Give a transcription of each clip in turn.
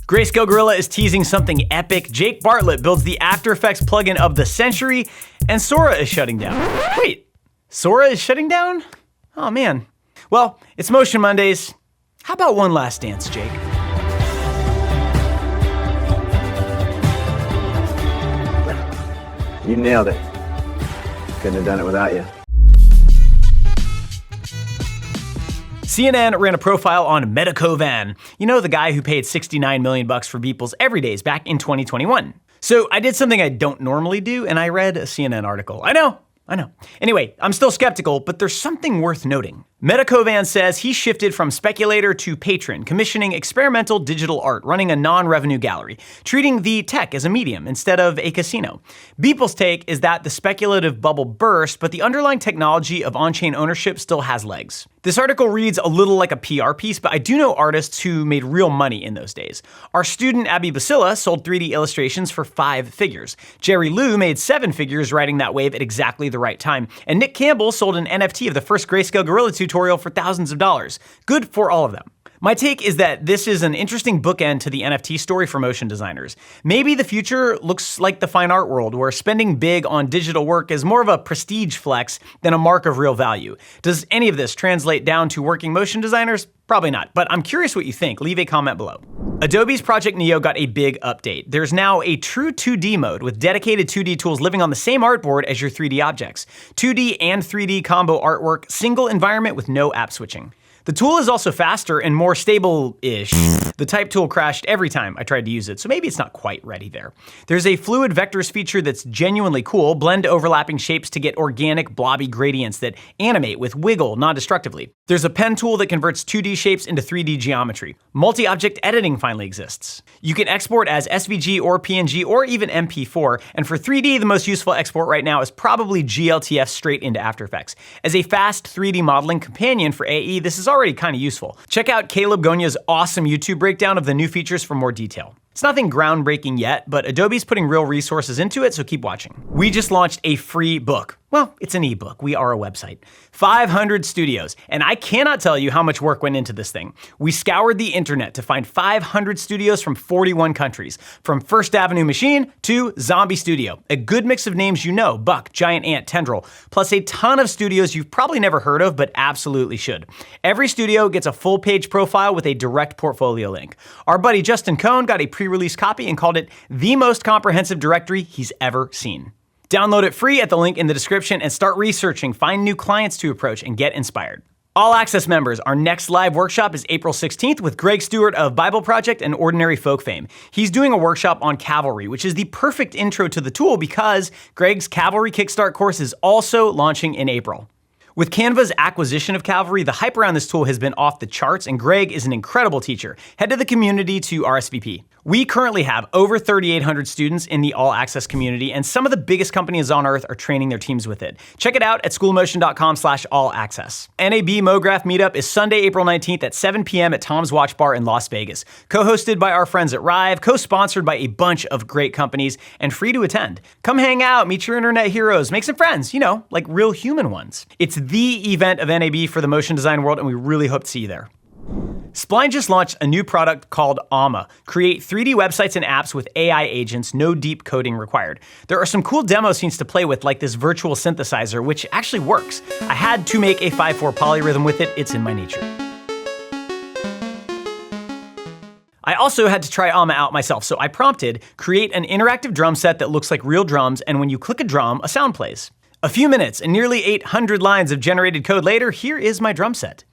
Grayscale Gorilla is teasing something epic. Jake Bartlett builds the After Effects plugin of the century, and Sora is shutting down. Wait, Sora is shutting down? Oh man. Well, it's Motion Mondays. How about one last dance, Jake? You nailed it. Couldn't have done it without you. CNN ran a profile on Metacovan. You know, the guy who paid $69 million for Beeple's Everydays back in 2021. So I did something I don't normally do, and I read a CNN article. I know. Anyway, I'm still skeptical, but there's something worth noting. Metacovan says he shifted from speculator to patron, commissioning experimental digital art, running a non-revenue gallery, treating the tech as a medium instead of a casino. Beeple's take is that the speculative bubble burst, but the underlying technology of on-chain ownership still has legs. This article reads a little like a PR piece, but I do know artists who made real money in those days. Our student Abby Basila sold 3D illustrations for 5 figures. Jerry Liu made 7 figures riding that wave at exactly the right time. And Nick Campbell sold an NFT of the first Grayscale Gorilla tutorial for thousands of dollars. Good for all of them. My take is that this is an interesting bookend to the NFT story for motion designers. Maybe the future looks like the fine art world, where spending big on digital work is more of a prestige flex than a mark of real value. Does any of this translate down to working motion designers? Probably not, but I'm curious what you think. Leave a comment below. Adobe's Project Neo got a big update. There's now a true 2D mode with dedicated 2D tools living on the same artboard as your 3D objects. 2D and 3D combo artwork, single environment with no app switching. The tool is also faster and more stable-ish. The type tool crashed every time I tried to use it, so maybe it's not quite ready there. There's a fluid vectors feature that's genuinely cool, blend overlapping shapes to get organic blobby gradients that animate with wiggle non-destructively. There's a pen tool that converts 2D shapes into 3D geometry. Multi-object editing finally exists. You can export as SVG or PNG or even MP4, and for 3D, the most useful export right now is probably GLTF straight into After Effects. As a fast 3D modeling companion for AE, this is already kind of useful. Check out Caleb Gonia's awesome YouTube breakdown of the new features for more detail. It's nothing groundbreaking yet, but Adobe's putting real resources into it, so keep watching. We just launched a free book. Well, it's an ebook. We are a website. 500 studios, and I cannot tell you how much work went into this thing. We scoured the internet to find 500 studios from 41 countries, from First Avenue Machine to Zombie Studio. A good mix of names you know, Buck, Giant Ant, Tendril, plus a ton of studios you've probably never heard of, but absolutely should. Every studio gets a full-page profile with a direct portfolio link. Our buddy Justin Cohn got a pre-release copy and called it the most comprehensive directory he's ever seen. Download it free at the link in the description and start researching, find new clients to approach, and get inspired. All Access members, our next live workshop is April 16th with Greg Stewart of Bible Project and Ordinary Folk fame. He's doing a workshop on Cavalry, which is the perfect intro to the tool because Greg's Cavalry Kickstart course is also launching in April. With Canva's acquisition of Cavalry, the hype around this tool has been off the charts, and Greg is an incredible teacher. Head to the community to RSVP. We currently have over 3,800 students in the All Access community, and some of the biggest companies on earth are training their teams with it. Check it out at schoolmotion.com/allaccess. NAB MoGraph Meetup is Sunday, April 19th at 7 p.m. at Tom's Watch Bar in Las Vegas. Co-hosted by our friends at Rive, co-sponsored by a bunch of great companies, and free to attend. Come hang out, meet your internet heroes, make some friends, you know, like real human ones. It's the event of NAB for the motion design world, and we really hope to see you there. Spline just launched a new product called Omma. Create 3D websites and apps with AI agents, no deep coding required. There are some cool demo scenes to play with, like this virtual synthesizer, which actually works. I had to make a 5/4 polyrhythm with it. It's in my nature. I also had to try Omma out myself, so I prompted, create an interactive drum set that looks like real drums, and when you click a drum, a sound plays. A few minutes and nearly 800 lines of generated code later, here is my drum set.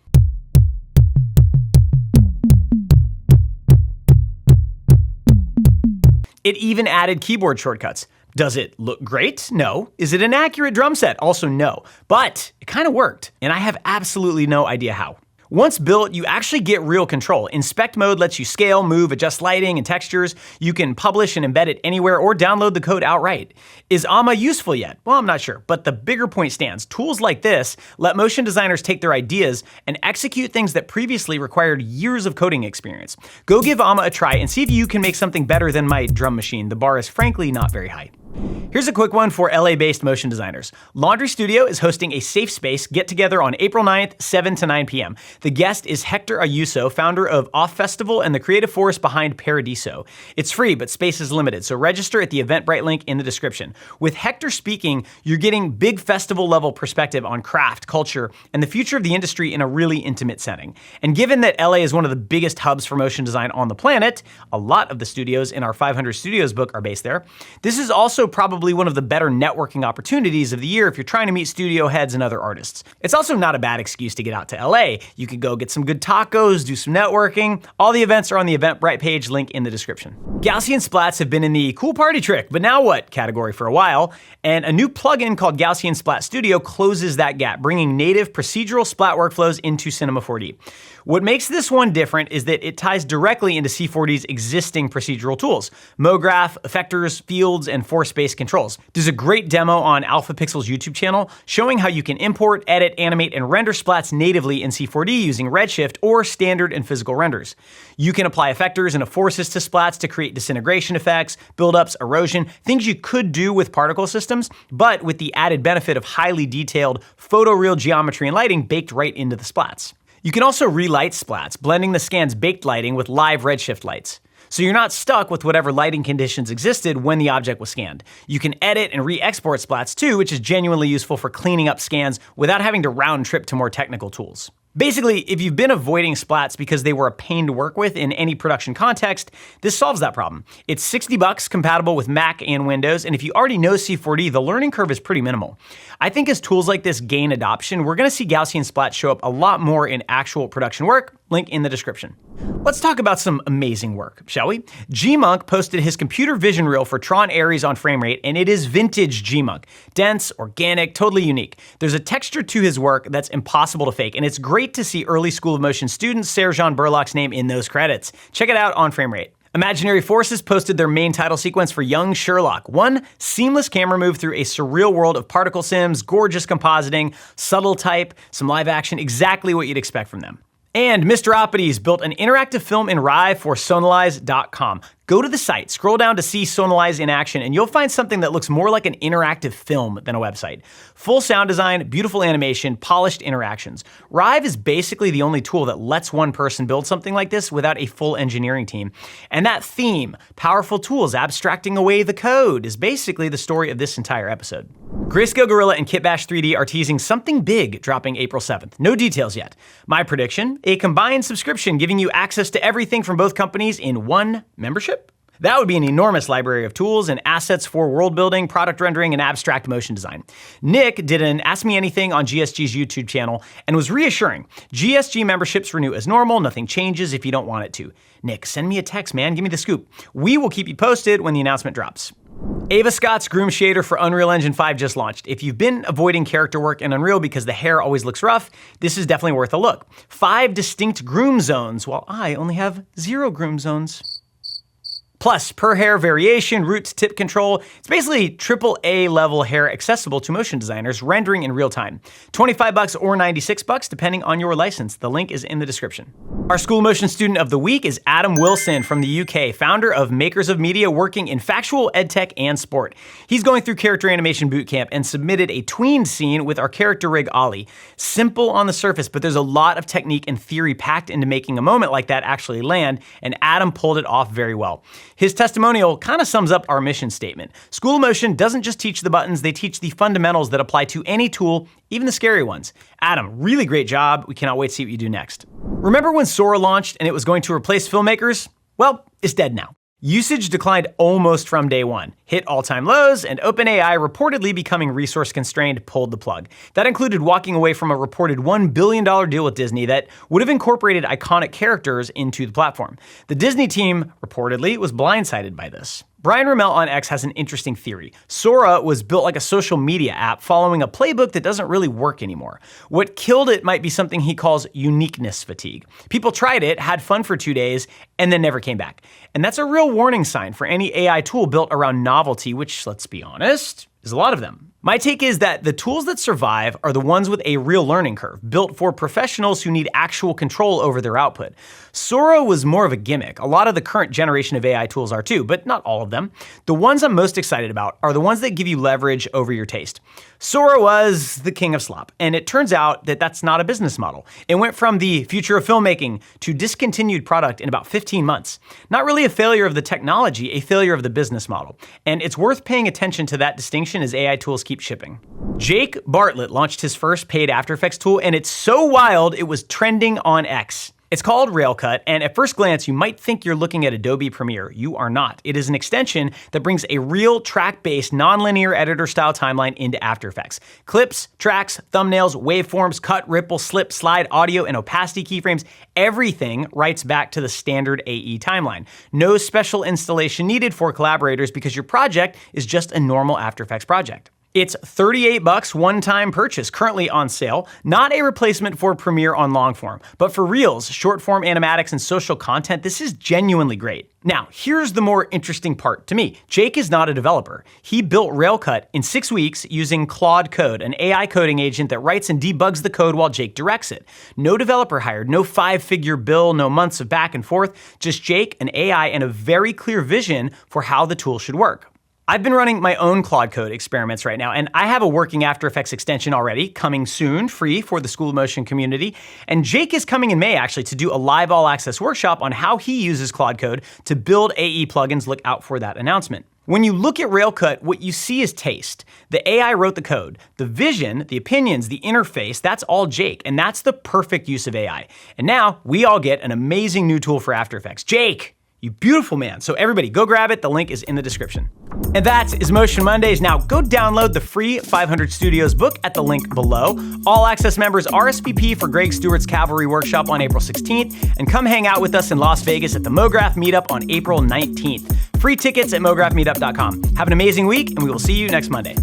It even added keyboard shortcuts. Does it look great? No. Is it an accurate drum set? Also no. But it kind of worked, and I have absolutely no idea how. Once built, you actually get real control. Inspect mode lets you scale, move, adjust lighting and textures. You can publish and embed it anywhere or download the code outright. Is Omma useful yet? Well, I'm not sure, but the bigger point stands. Tools like this let motion designers take their ideas and execute things that previously required years of coding experience. Go give Omma a try and see if you can make something better than my drum machine. The bar is frankly not very high. Here's a quick one for LA-based motion designers. Laundry Studio is hosting a safe space get-together on April 9th, 7 to 9 p.m. The guest is Hector Ayuso, founder of Off Festival and the creative force behind Paradiso. It's free, but space is limited, so register at the Eventbrite link in the description. With Hector speaking, you're getting big festival-level perspective on craft, culture, and the future of the industry in a really intimate setting. And given that LA is one of the biggest hubs for motion design on the planet, a lot of the studios in our 500 Studios book are based there, this is also probably one of the better networking opportunities of the year if you're trying to meet studio heads and other artists. It's also not a bad excuse to get out to LA. You could go get some good tacos, do some networking. All the events are on the Eventbrite page, link in the description. Gaussian splats have been in the cool party trick, but now what category for a while, and a new plugin called Gaussian Splat Studio closes that gap, bringing native procedural splat workflows into Cinema 4D. What makes this one different is that it ties directly into C4D's existing procedural tools: MoGraph, effectors, fields, and force-based controls. There's a great demo on Alpha Pixel's YouTube channel showing how you can import, edit, animate, and render splats natively in C4D using Redshift or standard and physical renders. You can apply effectors and forces to splats to create disintegration effects, buildups, erosion, things you could do with particle systems, but with the added benefit of highly detailed photoreal geometry and lighting baked right into the splats. You can also relight splats, blending the scan's baked lighting with live Redshift lights. So you're not stuck with whatever lighting conditions existed when the object was scanned. You can edit and re-export splats too, which is genuinely useful for cleaning up scans without having to round trip to more technical tools. Basically, if you've been avoiding splats because they were a pain to work with in any production context, this solves that problem. It's $60, compatible with Mac and Windows, and if you already know C4D, the learning curve is pretty minimal. I think as tools like this gain adoption, we're gonna see Gaussian Splat show up a lot more in actual production work, link in the description. Let's talk about some amazing work, shall we? GMUNK posted his computer vision reel for Tron Ares on Framerate, and it is vintage GMUNK. Dense, organic, totally unique. There's a texture to his work that's impossible to fake, and it's great to see early School of Motion student Serjan Burlock's name in those credits. Check it out on Framerate. Imaginary Forces posted their main title sequence for Young Sherlock. One seamless camera move through a surreal world of particle sims, gorgeous compositing, subtle type, some live action, exactly what you'd expect from them. And Mr. Oppides built an interactive film in Rive for Sonalize.com. Go to the site, scroll down to see Sonalize in action, and you'll find something that looks more like an interactive film than a website. Full sound design, beautiful animation, polished interactions. Rive is basically the only tool that lets one person build something like this without a full engineering team. And that theme, powerful tools abstracting away the code, is basically the story of this entire episode. Grayscale Gorilla and KitBash3D are teasing something big dropping April 7th. No details yet. My prediction, a combined subscription giving you access to everything from both companies in one membership? That would be an enormous library of tools and assets for world building, product rendering, and abstract motion design. Nick did an Ask Me Anything on GSG's YouTube channel and was reassuring. GSG memberships renew as normal, nothing changes if you don't want it to. Nick, send me a text, man, give me the scoop. We will keep you posted when the announcement drops. Ava Scott's Groom shader for Unreal Engine 5 just launched. If you've been avoiding character work in Unreal because the hair always looks rough, this is definitely worth a look. 5 distinct groom zones, while I only have 0 groom zones. Plus, per hair variation, roots, tip control. It's basically AAA level hair accessible to motion designers, rendering in real time. $25 or $96 depending on your license. The link is in the description. Our School Motion Student of the Week is Adam Wilson from the UK, founder of Makers of Media, working in factual, edtech, and sport. He's going through character animation bootcamp and submitted a tweened scene with our character rig Ollie. Simple on the surface, but there's a lot of technique and theory packed into making a moment like that actually land, and Adam pulled it off very well. His testimonial kind of sums up our mission statement. School of Motion doesn't just teach the buttons, they teach the fundamentals that apply to any tool, even the scary ones. Adam, really great job. We cannot wait to see what you do next. Remember when Sora launched and it was going to replace filmmakers? Well, it's dead now. Usage declined almost from day one, hit all-time lows, and OpenAI reportedly becoming resource-constrained pulled the plug. That included walking away from a reported $1 billion deal with Disney that would have incorporated iconic characters into the platform. The Disney team, reportedly, was blindsided by this. Brian Rommel on X has an interesting theory. Sora was built like a social media app following a playbook that doesn't really work anymore. What killed it might be something he calls uniqueness fatigue. People tried it, had fun for 2 days, and then never came back. And that's a real warning sign for any AI tool built around novelty, which, let's be honest, is a lot of them. My take is that the tools that survive are the ones with a real learning curve, built for professionals who need actual control over their output. Sora was more of a gimmick. A lot of the current generation of AI tools are too, but not all of them. The ones I'm most excited about are the ones that give you leverage over your taste. Sora was the king of slop, and it turns out that that's not a business model. It went from the future of filmmaking to discontinued product in about 15 months. Not really a failure of the technology, a failure of the business model. And it's worth paying attention to that distinction as AI tools keep shipping. Jake Bartlett launched his first paid After Effects tool, and it's so wild it was trending on X. It's called Railcut, and at first glance, you might think you're looking at Adobe Premiere. You are not. It is an extension that brings a real track-based, non-linear editor-style timeline into After Effects. Clips, tracks, thumbnails, waveforms, cut, ripple, slip, slide, audio, and opacity keyframes, everything writes back to the standard AE timeline. No special installation needed for collaborators because your project is just a normal After Effects project. It's $38 one-time purchase, currently on sale, not a replacement for Premiere on long form, but for Reels, short form animatics, and social content, this is genuinely great. Now, here's the more interesting part to me. Jake is not a developer. He built Railcut in 6 weeks using Claude Code, an AI coding agent that writes and debugs the code while Jake directs it. No developer hired, no 5-figure bill, no months of back and forth, just Jake, an AI, and a very clear vision for how the tool should work. I've been running my own Claude Code experiments right now, and I have a working After Effects extension already, coming soon, free for the School of Motion community. And Jake is coming in May, actually, to do a live all-access workshop on how he uses Claude Code to build AE plugins. Look out for that announcement. When you look at Railcut, what you see is taste. The AI wrote the code. The vision, the opinions, the interface, that's all Jake, and that's the perfect use of AI. And now, we all get an amazing new tool for After Effects. Jake! You beautiful man. So everybody go grab it. The link is in the description. And that is Motion Mondays. Now go download the free 500 Studios book at the link below. All access members RSVP for Greg Stewart's Cavalry Workshop on April 16th, and come hang out with us in Las Vegas at the MoGraph Meetup on April 19th. Free tickets at mographmeetup.com. Have an amazing week, and we will see you next Monday.